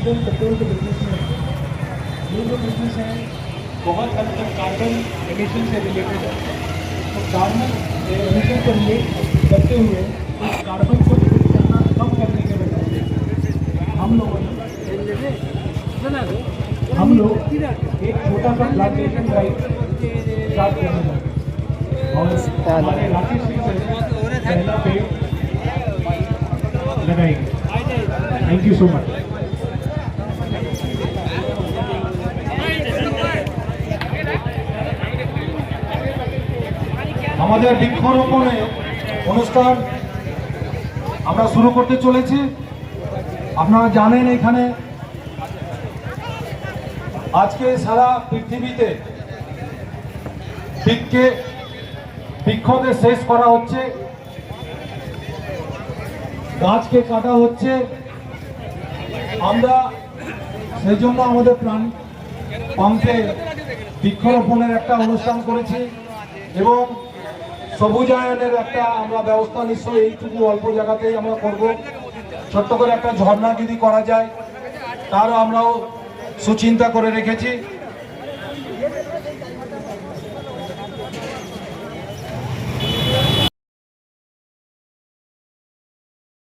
Diesel petrol के business में ये जो बिजनेस है बहुत हद तक कार्बन एमिशन से रिलेटेड है। तो कार्बन एमिशन को रिलेट करते हुए इस कार्बन को रिलीज करना कम करने के बजाय हम लोग एक छोटा सा प्लांटेशन ड्राइव स्टार्ट करने लगे और हमारे राकेश सिंह से पहला पेड़ लगाएंगे। Thank you so much. আমাদের বৃক্ষরোপণে অনুষ্ঠান আমরা শুরু করতে চলেছি। আপনারা জানেন এখানে আজকে সারা পৃথিবীতে বৃক্ষকে শেষ করা হচ্ছে, গাছকে কাটা হচ্ছে। আমরা সেই জন্য আমাদের প্রাণ পাম্পে বৃক্ষরোপণের একটা অনুষ্ঠান করেছি এবং সবুজায়নের একটা আমরা ব্যবস্থা নিশ্চয়ই এইটুকু অল্প জায়গাতেই আমরা করব। ছোট্ট করে একটা ঝর্ণা যদি করা যায় তারও আমরাও সুচিন্তা করে রেখেছি।